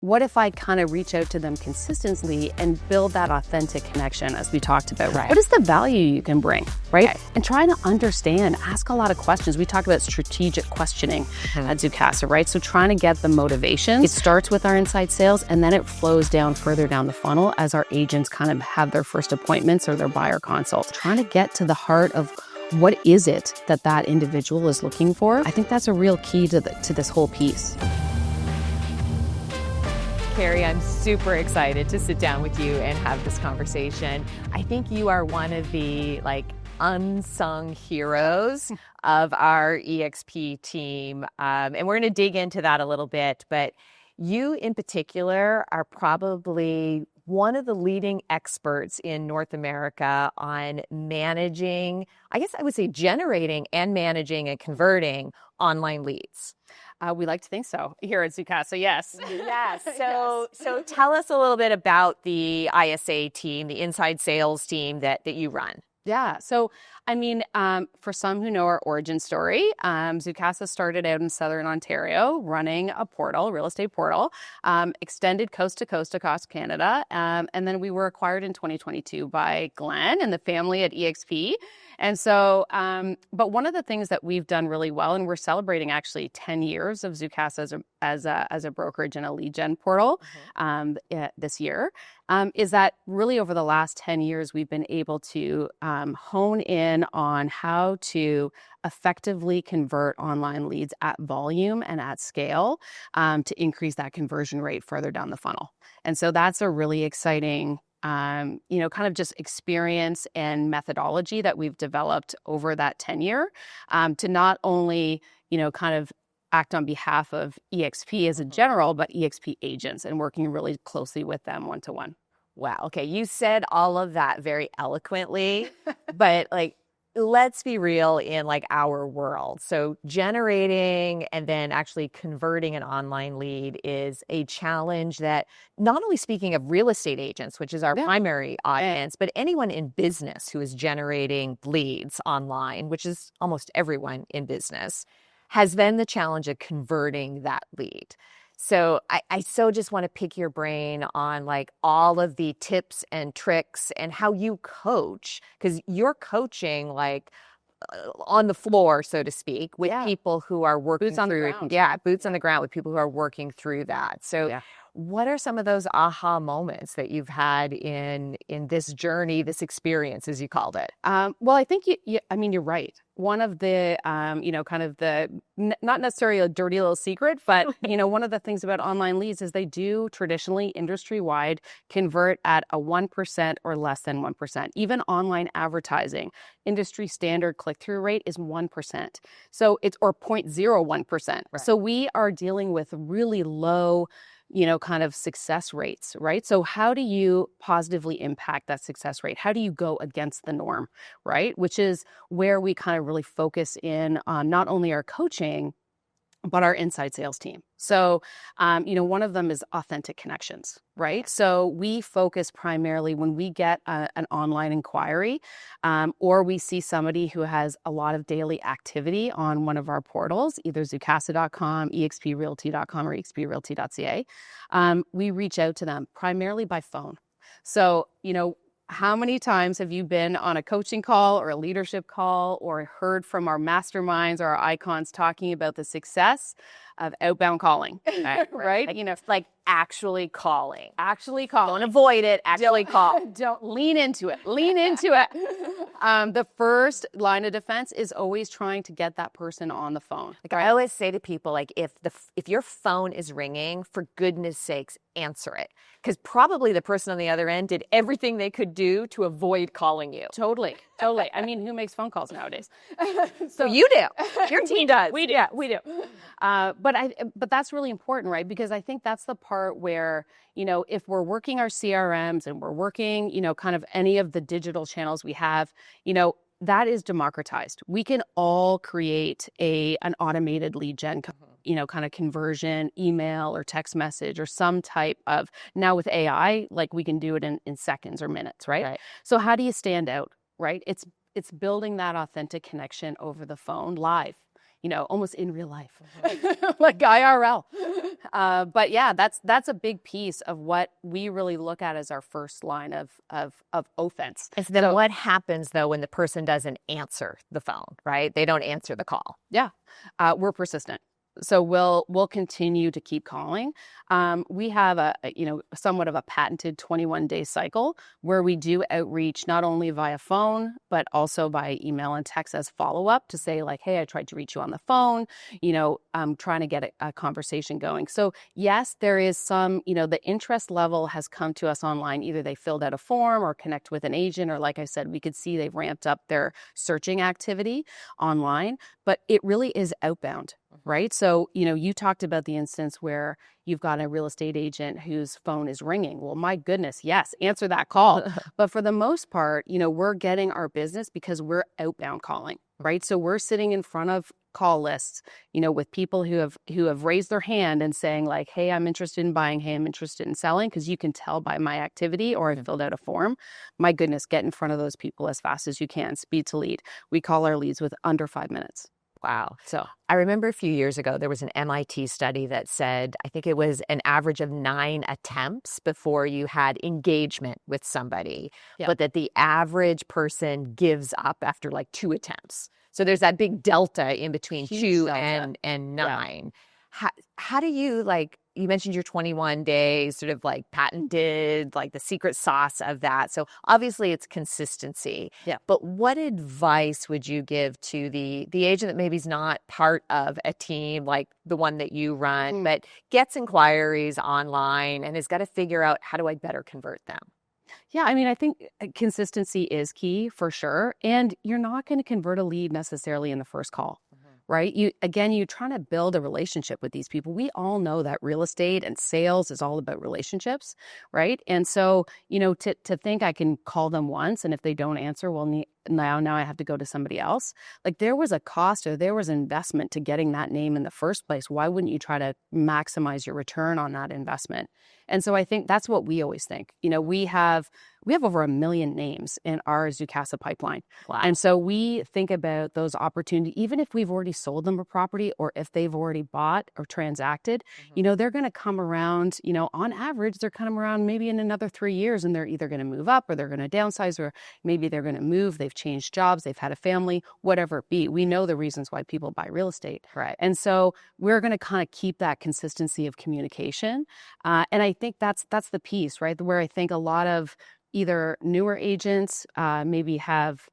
what if I kind of reach out to them consistently and build that authentic connection, as we talked about? Right. What is the value you can bring, right? Okay. And try to understand, ask a lot of questions. We talk about strategic questioning at Zoocasa, right? So trying to get the motivation. It starts with our inside sales, and then it flows down further down the funnel as our agents kind of have their first appointments or their buyer consults. Trying to get to the heart of what is it that that individual is looking for. I think that's a real key to this whole piece. Carrie, I'm super excited to sit down with you and have this conversation. I think you are one of the unsung heroes of our EXP team. And we're going to dig into that a little bit, but you in particular are probably one of the leading experts in North America on managing, I guess I would say generating and managing and converting online leads. We like to think so here at Zucasa, yes. Yes. So tell us a little bit about the ISA team, the inside sales team that you run. Yeah. So, I mean, for some who know our origin story, Zucasa started out in Southern Ontario running a portal, real estate portal, extended coast to coast across Canada. And then we were acquired in 2022 by Glenn and the family at EXP. And so, but one of the things that we've done really well, and we're celebrating actually 10 years of Zoocasa as a brokerage and a lead gen portal this year, is that really over the last 10 years, we've been able to hone in on how to effectively convert online leads at volume and at scale to increase that conversion rate further down the funnel. And so that's a really exciting kind of just experience and methodology that we've developed over that tenure to not only, kind of act on behalf of EXP as a general, but EXP agents and working really closely with them one-to-one. Wow. Okay. You said all of that very eloquently, but let's be real in our world. So generating and then actually converting an online lead is a challenge that not only speaking of real estate agents, which is our primary audience, but anyone in business who is generating leads online, which is almost everyone in business, has then the challenge of converting that lead. So I so just want to pick your brain on all of the tips and tricks and how you coach, because you're coaching on the floor, so to speak, with people who are working boots on the ground. Yeah, boots on the ground with people who are working through that. So what are some of those aha moments that you've had in this journey, this experience, as you called it? Well, I think you're right. One of the, kind of the, not necessarily a dirty little secret, but, one of the things about online leads is they do traditionally industry-wide convert at a 1% or less than 1%. Even online advertising, industry standard click-through rate is 1%. So it's, or 0.01%. Right. So we are dealing with really low kind of success rates, right? So how do you positively impact that success rate? How do you go against the norm, right? Which is where we kind of really focus in on not only our coaching, but our inside sales team. So, one of them is authentic connections, right? So we focus primarily when we get an online inquiry or we see somebody who has a lot of daily activity on one of our portals, either Zoocasa.com, exprealty.com, or exprealty.ca. We reach out to them primarily by phone. So, how many times have you been on a coaching call or a leadership call or heard from our masterminds or our icons talking about the success of outbound calling, right? It's actually calling. Actually call. Don't avoid it. Actually call. Don't lean into it. Lean into it. The first line of defense is always trying to get that person on the phone. I always say to people, if your phone is ringing, for goodness sakes, answer it. Because probably the person on the other end did everything they could do to avoid calling you. Totally. I mean, who makes phone calls nowadays? So you do. Your team does. We do. Yeah, we do. But that's really important, right? Because I think that's the part where, if we're working our CRMs and we're working, kind of any of the digital channels we have, that is democratized. We can all create an automated lead gen, kind of conversion, email or text message or some type of, now with AI, we can do it in seconds or minutes, right? So how do you stand out, right? It's building that authentic connection over the phone live. almost in real life, like IRL. But yeah, that's a big piece of what we really look at as our first line of offense. And so then what happens though when the person doesn't answer the phone, right? They don't answer the call. Yeah, we're persistent. So we'll continue to keep calling. We have a somewhat of a patented 21-day cycle where we do outreach not only via phone but also via email and text as follow-up to say like, hey, I tried to reach you on the phone. I'm trying to get a conversation going. So yes, there is some, the interest level has come to us online. Either they filled out a form or connect with an agent, or like I said, we could see they've ramped up their searching activity online, but it really is outbound. Right. So, you talked about the instance where you've got a real estate agent whose phone is ringing. Well, my goodness, yes, answer that call. But for the most part, we're getting our business because we're outbound calling. Right. So we're sitting in front of call lists, with people who have raised their hand and saying like, hey, I'm interested in buying. Hey, I'm interested in selling, because you can tell by my activity or I filled out a form. My goodness, get in front of those people as fast as you can. Speed to lead. We call our leads with under 5 minutes. Wow. So I remember a few years ago, there was an MIT study that said, I think it was an average of 9 attempts before you had engagement with somebody, but that the average person gives up after like 2 attempts. So there's that big delta in between Huge 2 delta. and 9. How do you you mentioned your 21 days sort of like patented, like the secret sauce of that. So obviously it's consistency. Yeah. But what advice would you give to the agent that maybe is not part of a team like the one that you run, but gets inquiries online and has got to figure out, how do I better convert them? Yeah, I think consistency is key for sure. And you're not going to convert a lead necessarily in the first call. Right? You're trying to build a relationship with these people. We all know that real estate and sales is all about relationships, right? And so, to think I can call them once and if they don't answer, well, now I have to go to somebody else. Like there was a cost or there was investment to getting that name in the first place. Why wouldn't you try to maximize your return on that investment? And so I think that's what we always think. We have over 1 million names in our Zucasa pipeline. Wow. And so we think about those opportunities, even if we've already sold them a property or if they've already bought or transacted, they're going to come around, on average, they're coming around maybe in another 3 years, and they're either going to move up or they're going to downsize, or maybe they're going to move. They've changed jobs. They've had a family, whatever it be. We know the reasons why people buy real estate. Right. And so we're going to kind of keep that consistency of communication. And I think that's the piece, right? Where I think a lot of either newer agents maybe have,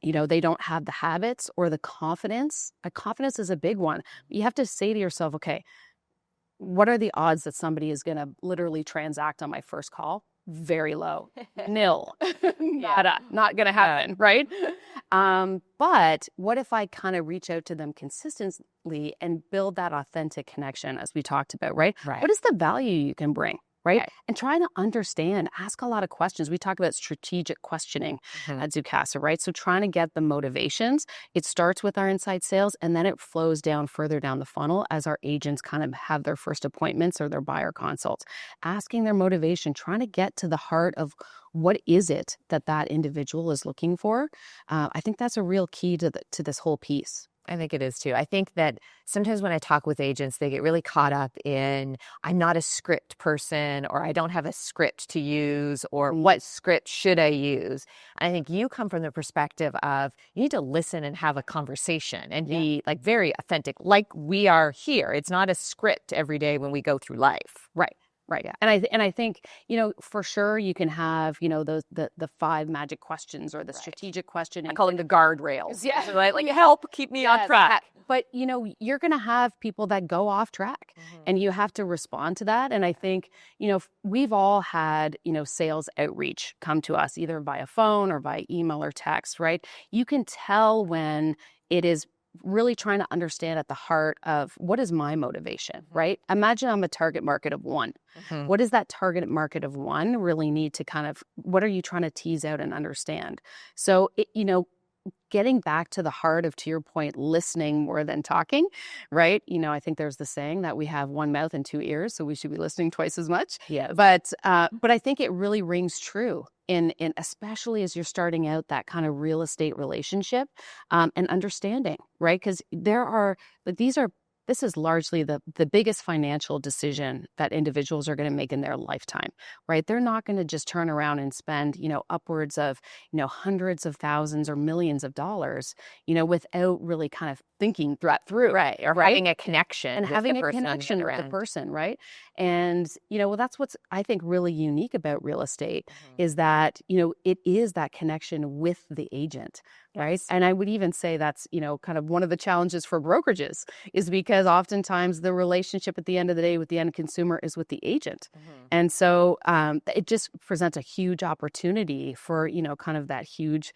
they don't have the habits or the confidence. Confidence is a big one. You have to say to yourself, okay, what are the odds that somebody is going to literally transact on my first call? Very low. Nil. Nada. Not going to happen, right? But what if I kind of reach out to them consistently and build that authentic connection, as we talked about, right? What is the value you can bring? Right? And trying to understand, ask a lot of questions. We talk about strategic questioning at Zoocasa, right? So trying to get the motivations. It starts with our inside sales and then it flows down further down the funnel as our agents kind of have their first appointments or their buyer consults. Asking their motivation, trying to get to the heart of what is it that individual is looking for. I think that's a real key to this whole piece. I think it is too. I think that sometimes when I talk with agents, they get really caught up in, I'm not a script person, or I don't have a script to use, or what script should I use? And I think you come from the perspective of, you need to listen and have a conversation and be like very authentic, like we are here. It's not a script every day when we go through life. Right. Right. Yeah. And I think, for sure you can have, those the 5 magic questions or the strategic question. I call them the guardrails. Yeah. Like help keep me on track. But, you're going to have people that go off track and you have to respond to that. And I think, we've all had, sales outreach come to us either via phone or via email or text, right? You can tell when it is really trying to understand at the heart of what is my motivation, right? Imagine I'm a target market of 1. What does that target market of 1 really need to what are you trying to tease out and understand? So, getting back to the heart of, to your point, listening more than talking, right? I think there's the saying that we have 1 mouth and 2 ears, so we should be listening twice as much. Yeah. But I think it really rings true. in especially as you're starting out that kind of real estate relationship, and understanding, right? Because this is largely the biggest financial decision that individuals are going to make in their lifetime, right? They're not going to just turn around and spend, upwards of, hundreds of thousands or millions of dollars, without really kind of thinking that through. Right. Or right? having a connection And with having the a person connection on the with other the end. person, right? And, well, that's what's, I think, really unique about real estate is that, it is that connection with the agent, right? Yes. And I would even say that's, kind of one of the challenges for brokerages is because oftentimes the relationship at the end of the day with the end consumer is with the agent. And so it just presents a huge opportunity for, kind of that huge,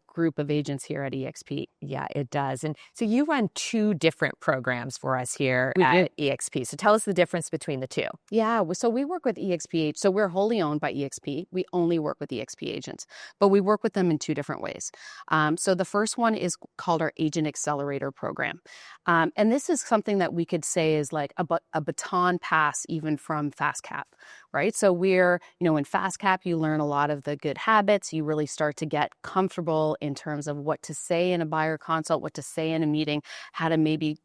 group of agents here at EXP. Yeah, it does. And so you run two different programs for us here We at EXP. So tell us the difference between the two. Yeah, so we work with EXP. So we're wholly owned by EXP. We only work with EXP agents, but we work with them in two different ways. So the first one is called our Agent Accelerator program. And this is something that we could say is like a baton pass even from FastCap, right? So we're, in FastCap, you learn a lot of the good habits. You really start to get comfortable in terms of what to say in a buyer consult, what to say in a meeting, how to maybe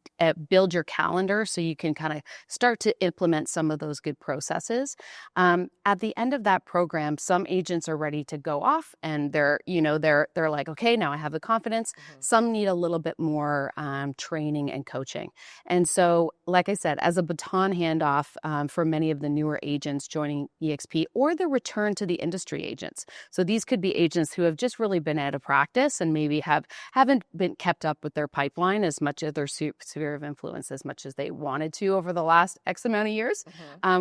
build your calendar so you can kind of start to implement some of those good processes. At the end of that program, some agents are ready to go off and they're like, okay, now I have the confidence. Some need a little bit more training and coaching. And so, like I said, as a baton handoff for many of the newer agents joining EXP or the return to the industry agents. So these could be agents who have just really been out of practice and maybe haven't been kept up with their pipeline as much as their sphere of influence as much as they wanted to over the last X amount of years.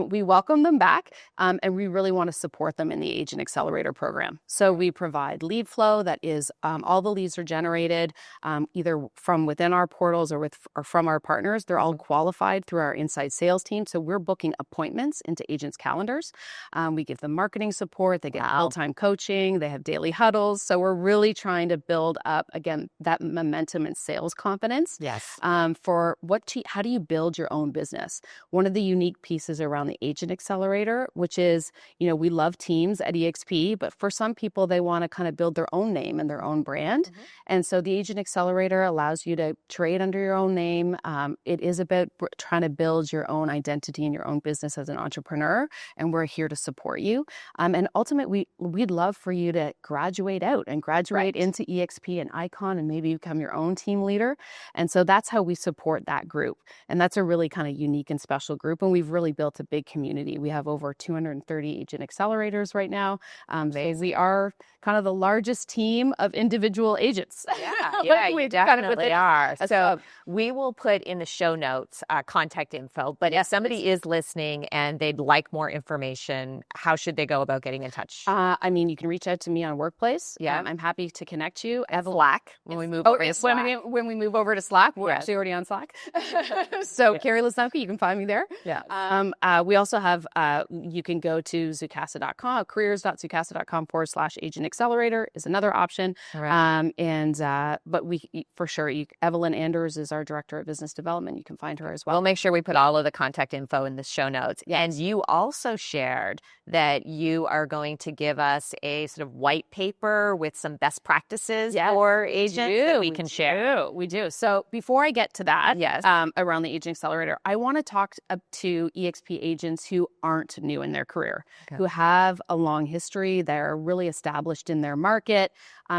We welcome them back and we really want to support them in the Agent Accelerator program. So we provide lead flow that is all the leads are generated either from within our portals or from our partners. They're all qualified through our inside sales team. So we're booking appointments into agents' calendars. We give them marketing support. They get full-time coaching. They have daily huddles. So we're really trying to build up, again, that momentum and sales confidence. Yes. For how do you build your own business? One of the unique pieces around the Agent Accelerator, which is, we love teams at EXP, but for some people, they want to kind of build their own name and their own brand. And so the Agent Accelerator allows you to trade under your own name. It is about trying to build your own identity and your own business as an entrepreneur, and we're here to support you. And ultimately, we'd love for you to graduate out and graduate into EXP and Icon and maybe become your own team leader. And so that's how we support that group. And that's a really kind of unique and special group. And we've really built a big community. We have over 230 agent accelerators right now. So we are kind of the largest team of individual agents. Yeah, we definitely are. So we will put in the show notes contact info. But if somebody is listening and they'd like more information, how should they go about getting in touch? You can reach out to me on Workplace. Yeah. I'm happy to connect you. Slack when we move over to Slack. When we move over to Slack, we're actually already on Slack. So Carrie Lysenko, you can find me there. Yeah. We also have, you can go to Zoocasa.com, careers.zoocasa.com/agent accelerator is another option. Right. But for sure, Evelyn Anders is our director of business development. You can find her as well. We'll make sure we put all of the contact info in the show notes. Yes. And you also shared that you are going to give us a sort of white paper with some best practices for agents that we can share. We do. So before I get to that, around the Agent Accelerator, I want to talk to EXP agents who aren't new in their career, who have a long history, they're really established in their market.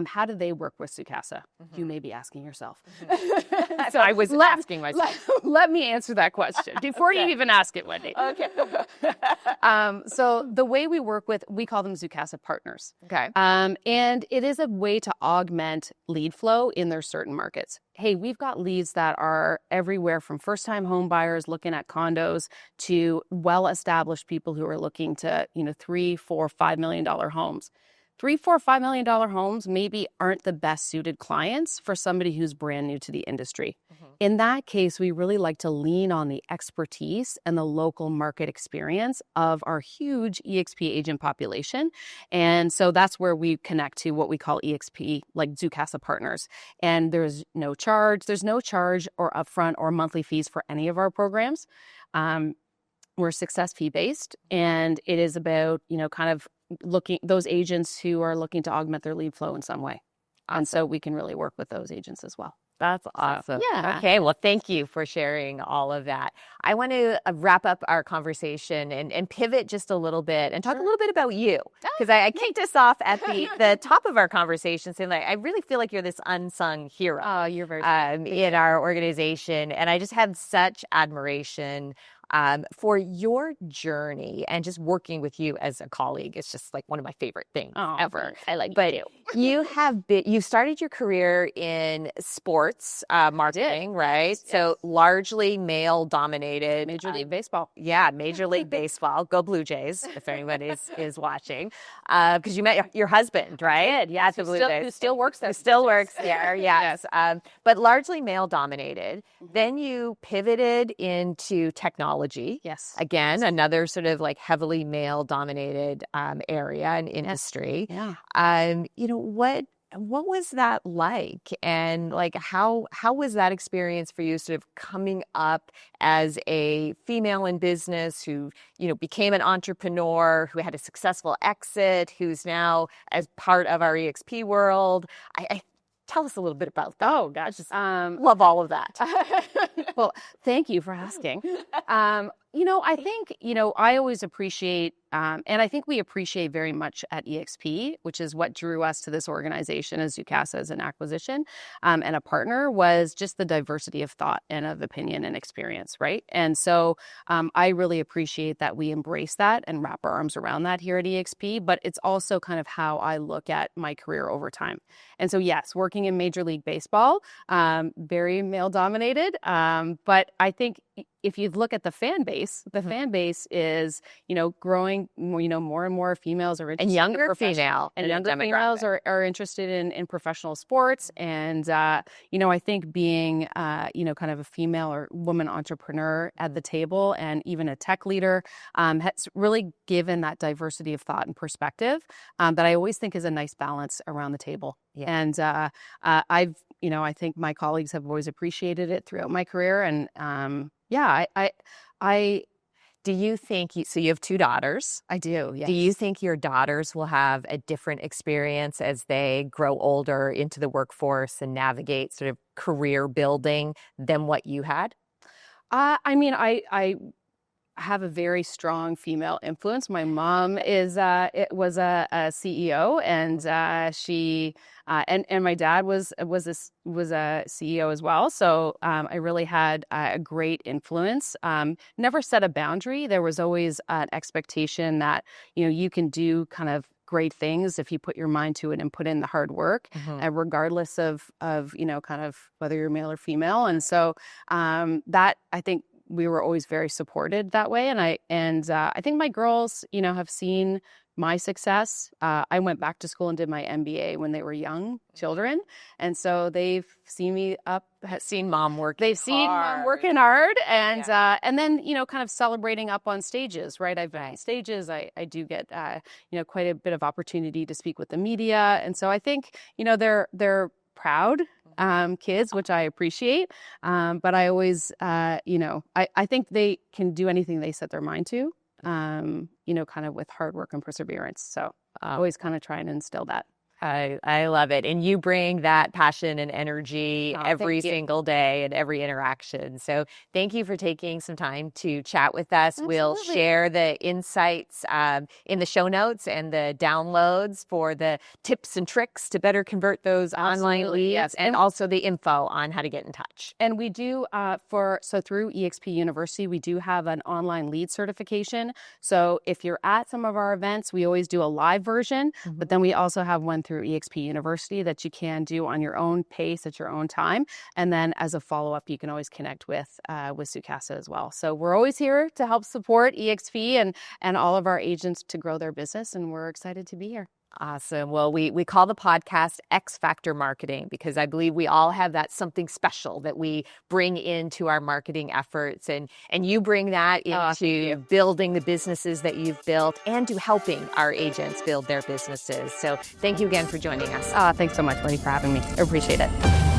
How do they work with Zucasa? You may be asking yourself. So I was asking myself. Let me answer that question before you even ask it, Wendy. Okay. So the way we work we call them Zucasa partners. Okay. And it is a way to augment lead flow in their certain markets. Hey, we've got leads that are everywhere from first-time home buyers looking at condos to well-established people who are looking to, $3, $4, $5 million homes. $3, $4, $5 million homes maybe aren't the best suited clients for somebody who's brand new to the industry. In that case, we really like to lean on the expertise and the local market experience of our huge EXP agent population. And so that's where we connect to what we call EXP, like Zoocasa partners. And there's no charge or upfront or monthly fees for any of our programs. We're success fee based, and it is about, kind of those agents who are looking to augment their lead flow in some way. And so we can really work with those agents as well. That's awesome. So, yeah. Okay. Well, thank you for sharing all of that. I want to wrap up our conversation and pivot just a little bit and talk a little bit about you. Because I kicked us off at the top of our conversation saying, like, I really feel like you're this unsung hero. Oh, you're very in our organization. And I just have such admiration for your journey and just working with you as a colleague. It's just like one of my favorite things ever. I like But you. you started your career in sports marketing, right? Yes. So largely male dominated. Major League Baseball. Yeah, Major League Baseball. Go Blue Jays, if anyone is watching. Because you met your husband, right? Yeah, the Blue Jays. Who still works there. Who still works there, yes. But largely male dominated. Then you pivoted into technology. Yes. Again, another sort of like heavily male dominated area and industry. Yeah. What was that like? And like how was that experience for you sort of coming up as a female in business who, became an entrepreneur, who had a successful exit, who's now as part of our EXP world? Tell us a little bit about that. Oh, gosh. Love all of that. Well, thank you for asking. I think, I always appreciate, and I think we appreciate very much at EXP, which is what drew us to this organization as Zucasa as an acquisition and a partner, was just the diversity of thought and of opinion and experience, right? And so I really appreciate that we embrace that and wrap our arms around that here at EXP, but it's also kind of how I look at my career over time. And so, yes, working in Major League Baseball, very male dominated, but I think if you look at the fan base is, growing, more and more females are interested and younger females are interested in professional sports. And, I think being, kind of a female or woman entrepreneur at the table and even a tech leader has really given that diversity of thought and perspective that I always think is a nice balance around the table. Yeah. And I think my colleagues have always appreciated it throughout my career. And do you think so you have 2 daughters? I do, yes. Do you think your daughters will have a different experience as they grow older into the workforce and navigate sort of career building than what you had? I have a very strong female influence. My mom was a CEO, and she and my dad was a CEO as well. So I really had a great influence. Never set a boundary. There was always an expectation that you can do kind of great things if you put your mind to it and put in the hard work, regardless of kind of whether you're male or female. And so that, I think, we were always very supported that way. And I think my girls, have seen my success. I went back to school and did my MBA when they were young children. And so they've seen me seen mom working They've seen mom working hard. And then, kind of celebrating up on stages, right? I've been on stages. I do get, quite a bit of opportunity to speak with the media. And so I think, they're proud kids, which I appreciate. But I always, I think they can do anything they set their mind to, kind of with hard work and perseverance. So I always kind of try and instill that. I love it. And you bring that passion and energy every single day and every interaction. So thank you for taking some time to chat with us. Absolutely. We'll share the insights in the show notes and the downloads for the tips and tricks to better convert those online leads, yes. And also the info on how to get in touch. And we do through EXP University, we do have an online lead certification. So if you're at some of our events, we always do a live version, but then we also have one through EXP University that you can do on your own pace at your own time. And then as a follow-up, you can always connect with Zucasa as well. So we're always here to help support EXP and all of our agents to grow their business. And we're excited to be here. Awesome. Well, we call the podcast X Factor Marketing because I believe we all have that something special that we bring into our marketing efforts. And you bring that into building the businesses that you've built and to helping our agents build their businesses. So thank you again for joining us. Thanks so much, Lenny, for having me. I appreciate it.